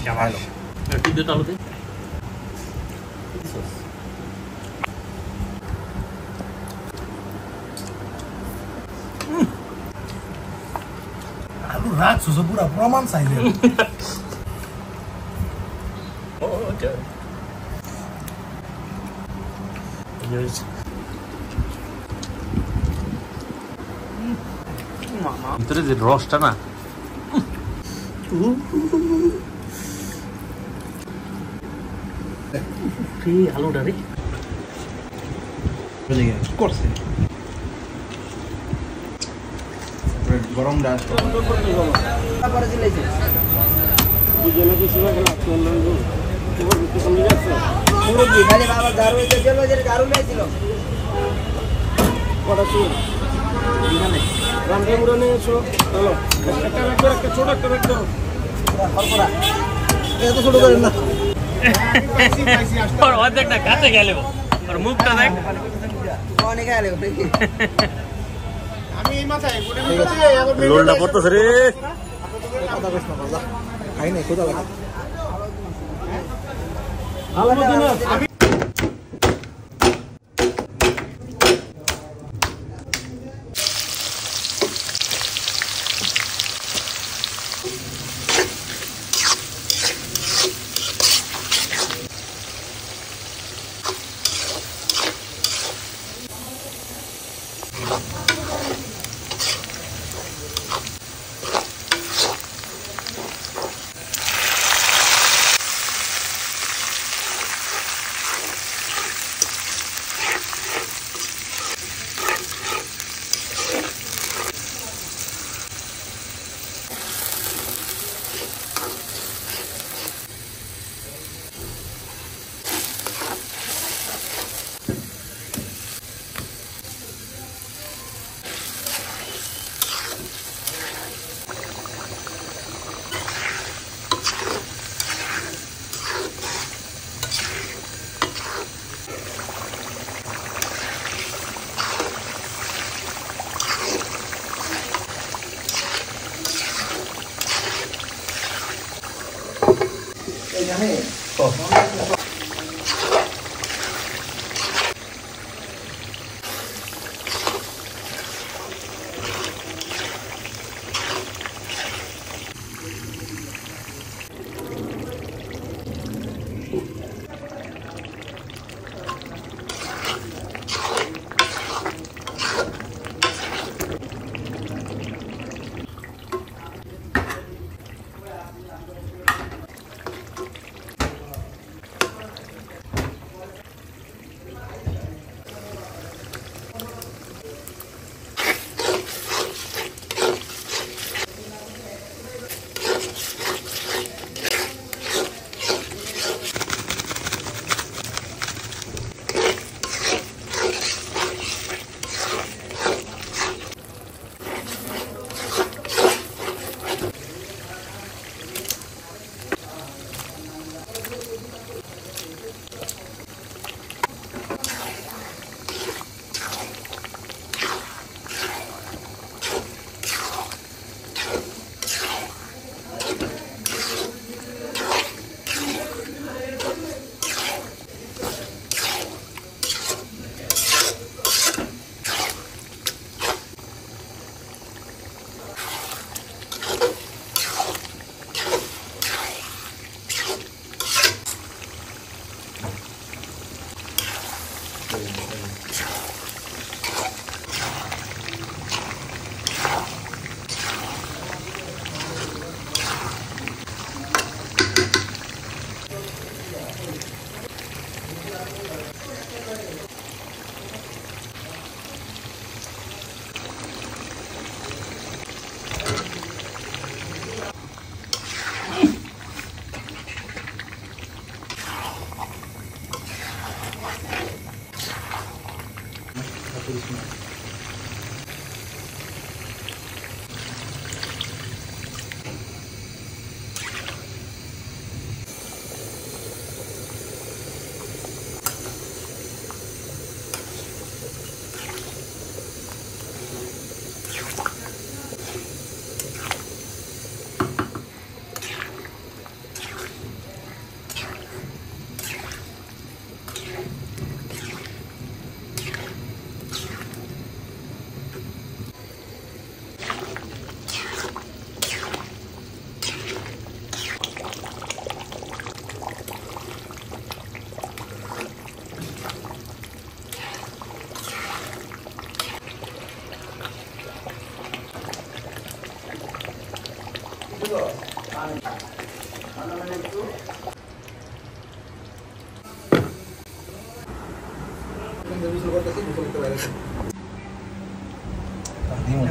Shabash. টিপ দে তালুতে। আলু রাখছো পুরা প্রমাণ চাইলে। Okay. Yes. Mama. ভিতরে যে রসটা না কি আলুটা রে করছে গরম ডাল তারপরে দিলেছে বুঝে নাকি শুনে গেল চললাম গো তোমার ভিতরে কমে যাচ্ছে পুরো কি খালি বাবা দারু এসে চলো যে দারু নিয়েছিল কটা চুল এখানে রামকে উড়ানে এসো চলো একটা রাখো একটা ছোট একটা রাখো হরপরা এত ছোট করেন না আর অর্ধেক না কাছে গেল আর মুখটা দেখ অনেক আলে দেখি আমি এই মাথায় গোটে মিটাতে আবার লোলটা পড়তেছে রে কথা কইছ না বাবা খাই নাই কোথা লাগে ভালো মতো না আমি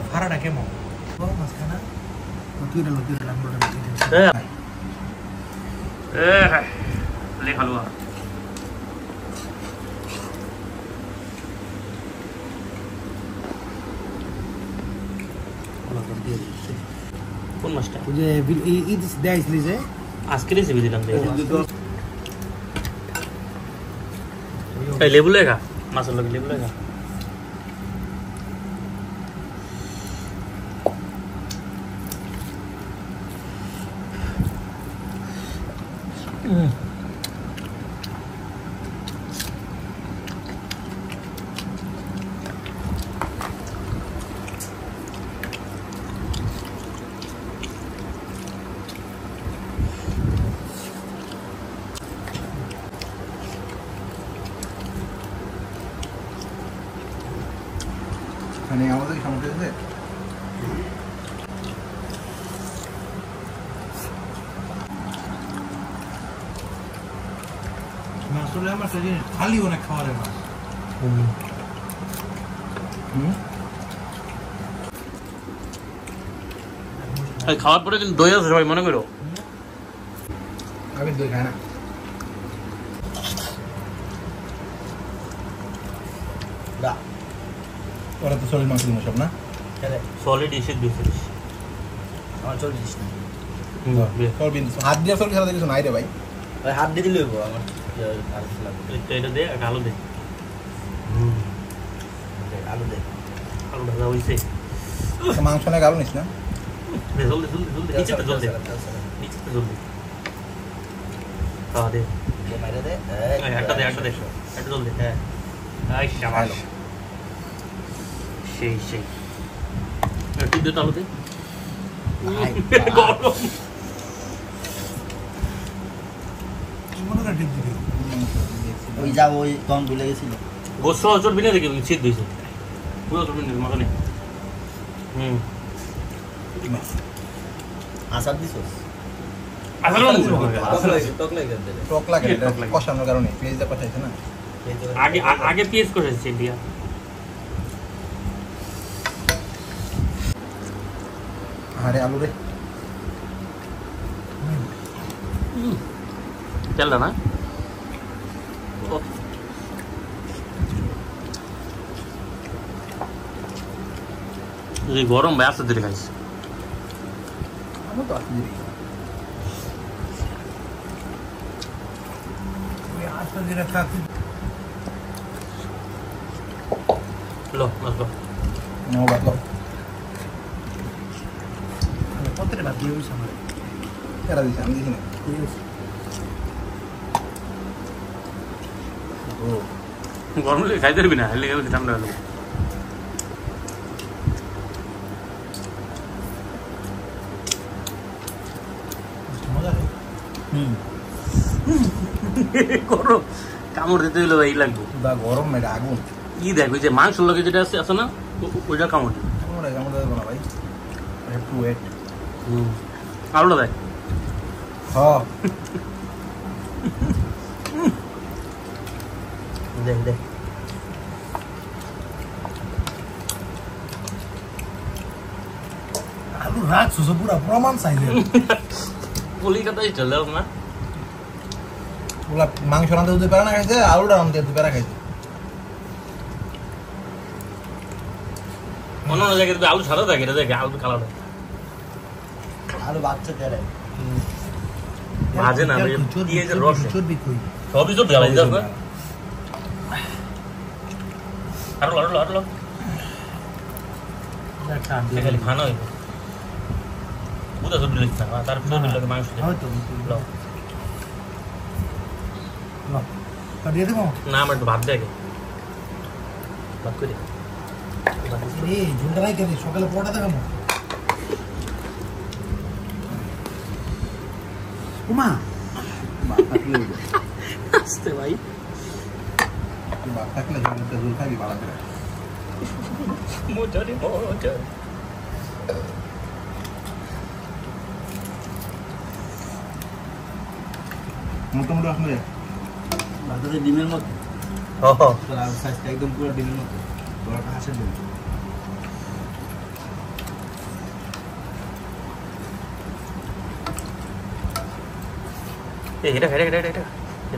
ভাড়াটা কেমন মাঝখানা লেখা লোয়া কোন মাছটা ওই যে ঈদ দেয়াইছিলি যে আজকে রেসিপি দিলাম এই লেবু লেখা মাছের লোক লেবু লেখা মানে আমাদের সমস্যা আছে আসলে আমার জিনিস খালি অনেক খাওয়ারে মাছ খাওয়ার পরে কিন্তু দই আছে সবাই মনে করো আমি দই খাই না ওরা তো শরীর মাংস সব না সলিড ইসে দিয়েছে আমার চল দিস না সরবিন হাত দিয়ে সরবি ছাড়া কিছু নাই রে ভাই ভাই হাত দিয়ে দিলে আমার এটা দে আলু দে আলু দে আলু ভাজা হইছে মাংস না আলু নিস না জলদি জলদি জলদি নিচেতে জলদি নিচেতে জলদি দে মাইরে দে একটা দে একটা জলদি হ্যাঁ আই শাবাশ সেই সেই একটু দে আলু দে গরম ওই যা ওই তখন ভুলে গেছিল গোস্ত চর্বি না দেখি শীত দিয়েছে পুরো চর্বি নেই মাথা নেই আচার দিছ টক লাগে কষানোর কারণে পেঁয়াজ দিয়ে কষাইছে না আগে আগে পেঁয়াজ কষাইছে দিয়া আরে আলু রে তেলটা না গরম ভাই আস্তে ধরে খাইস আমি তো আসছি লো মাছ লো নো বাতলো কতটা ভাত দিয়ে হইছে আমার এরা দিছে আমি দিছি না গরম হলে খাইতে পারবি না হেলে গেলে ঠান্ডা হলো গরম কামড় দিতে হইলে এই লাগবে বা গরম এটা আগুন ই দেখ ওই যে মাংসের লগে যেটা আছে না ওইটা কামড় দিবে কামড় দেবো না ভাই একটু ওয়েট আলুটা দেখ হ্যাঁ দেখ দেখ আলু রাখছো পুরা প্রমাণ চাইলে কলিকাতায় চলে না ওগুলা মাংস রাঁধতে দিতে পারে না খাইছে আলুটা রাঁধতে দিতে পারে খাইছে অন্য অন্য জায়গায় আলু সাদা থাকে এটা দেখে আলু কালো থাকে আলু বাচ্চা তেরে ভাজে না পেঁয়াজের রস চর্বি কই সবই তো ঢালাই যাবে আরো আরো আরো খালি খানা হইব বুঝা সবজি লিখছ না তার পিছনে লাগে মাংস হয়তো লো দিয়ে দেবো না আমার একটু ভাত দেখে ভাত করে এই ঝুলটা রাই কেন সকালে পড়া দেখাবো উমা আসতে ভাই থাকলে জল খাবি ভালো করে মজা রে মজা মোটামুটি আসলে ভারতের ডিমের মতো ও সাইজটা একদম পুরো ডিমের মতো বড়টা হাঁসের ডিম এটা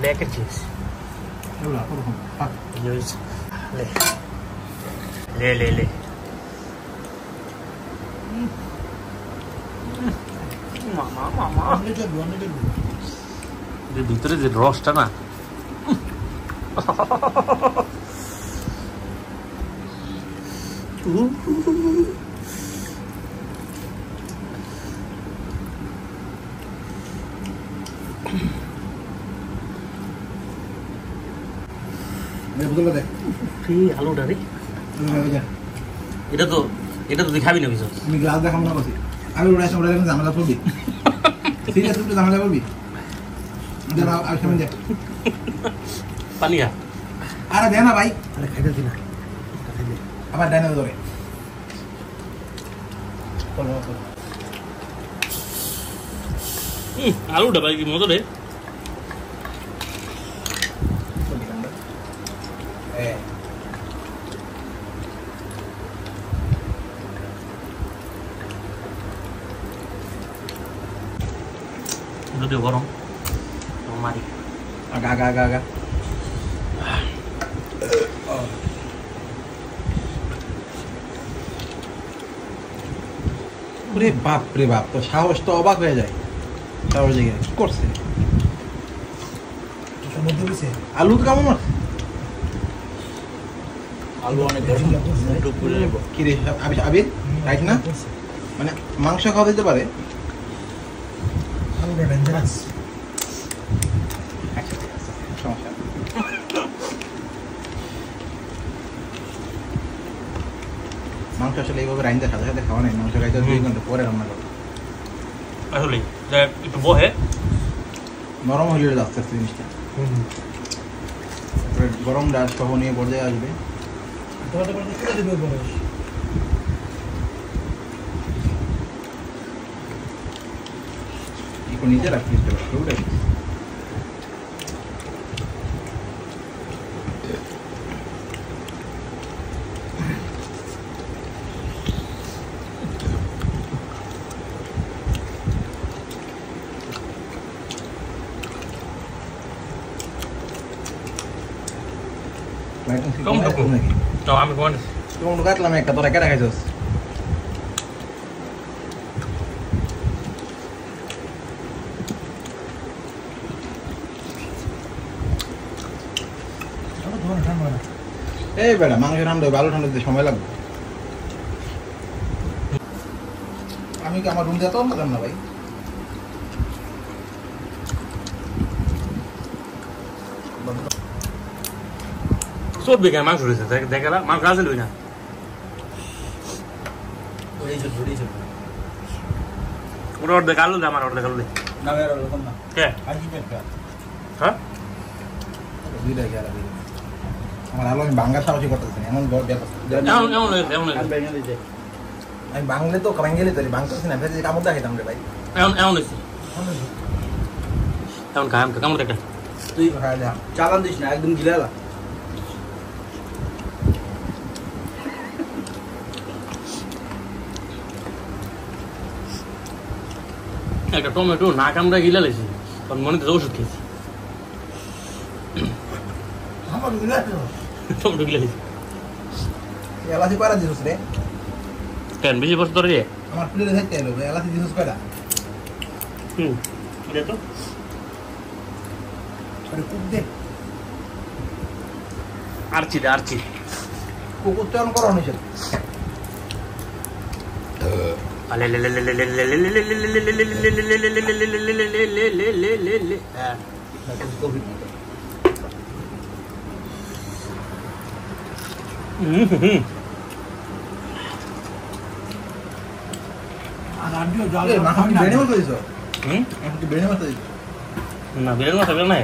লেকের চিজ এগুলো ওরকম থাক লে মামা ভিতরে যে রসটা না বুঝলো দেখ আলুটা রে এটা তো তুই খাবি না কিছু আমি গ্লাস দেখাবো না বসি আমি ওরা এসে ওরা ঝামেলা করবি সিরিয়াস একটু ঝামেলা করবি আর সামনে দেখ পানি খা আরে দে না ভাই আরে খাইতে দিনা আবার ডাইনে ধরে আলুটা ভাই কি মজা রে যদিও গরম মারি আগা আগা আগা আগা রে বাপ তো সাহস তো অবাক হয়ে যায় সাহস জেগে কি করছে আলু তো কেমন আলু অনেক গরম কি রে আবির রাইট না মানে মাংস খাওয়া দিতে পারে আলুটা ডেঞ্জারাস আচ্ছা ঠিক আছে সমস্যা নেই। মাংস আসলে এইভাবে রাইন্দা সাথে সাথে খাওয়া নেই মাংস খাইতে 2 ঘন্টা পরে রান্না করো আসলে একটু বহে নরম হলে আস্তে আস্তে জিনিসটা গরমটা সহনীয় পর্যায়ে আসবে একটু নিচে রাখতে হবে আমি কোন টমেটো কাটলাম একটা তোরা কেটে খাইছস এই বেটা মাংস ঠান্ডা ভালো ঠান্ডা দিতে সময় লাগবে আমি কি আমার রুম যেতে পারলাম না ভাই সব বেকার মাংস রয়েছে দেখালা মাংস আছে লই না ওটা অর্ধেক আলু দে আমার অর্ধেক আলু দে না আর এরকম না কে আজই একটা হ্যাঁ দুইটা গেল আমার আলো আমি বাংলা সাহসী করতেছি এমন এমন আমি বাংলা তো বাঙ্গালি তো বাংলাদেশি না ভেজে কামড় দেখাইতাম রে ভাই এমন হয়েছে এমন খাই কেমন একটা তুই চালান দিস না একদম গিলালা একটা টমেটো না কামড়া গিলা লেছি তখন মনে তো ওষুধ খেয়েছি টমেটো গিলা লেছি এলাচি কয়টা দিছিস রে কেন বেশি বছর ধরে আমার প্লেটে থাকতে এলো এলাচি দিছিস কয়টা দে তো আরে কুক দে আরচি দে আরচি কুক উচ্চারণ করো নিষেধ আলে লে লে লে লে লে লে লে লে লে লে লে বেড়ে মতো দিছ বেড়ে মতো দিছ না বেরেন না থাকলে না এই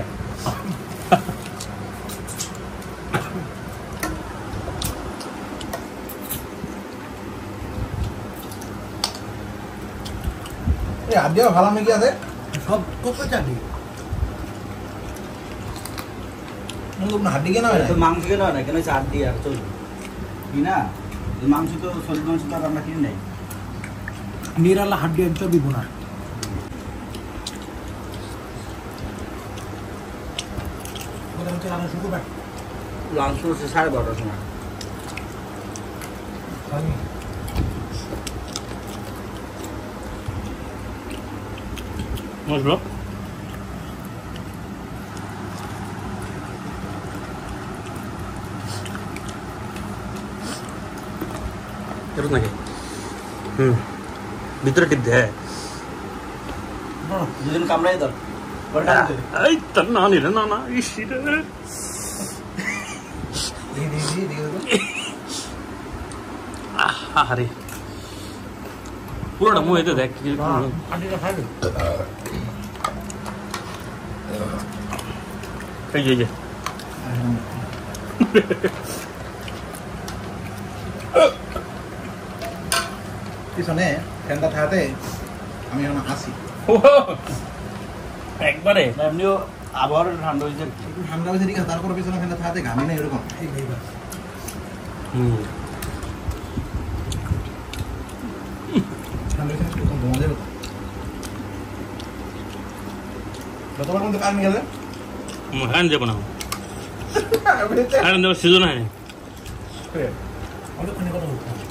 আদিও ভালো নাকি আছে সব কত চাকরি কোনো হাড্ডি কেনা হয় না তো মাংস কেন হয় না কেন চার দিয়ে আর চলবে কি না এই মাংস তো শরীর মাংস তো আর আমরা কিনে নেই নিরালা হাড্ডি একদম দিব না শুক্রবার লাঞ্চ করছে 12:30টার সময় মশলা এরকম নাকি ভিতরে টিপ দেয় দুদিন কামড়াই দাও এই তো না নিলে না ইসি রে আরে পুরোটা মুহেতে দেখ এই যে পিছনে ফ্যানটা থাকাতে আমি এখন আসি একবারে এমনিও আবহাওয়া ঠান্ডা হয়েছে একটু ঠান্ডা হয়েছে ঠিক আছে তারপর পিছনে ফ্যানটা থাকাতে ঘামি না এরকম ঠান্ডা হয়েছে একটু ঘুমা যাবে যতবার মধ্যে কাজ গেলে হ্যাঁ যাবো না হ্যাঁ যাবো সিজন হয় অনেকক্ষণ কথা বলতে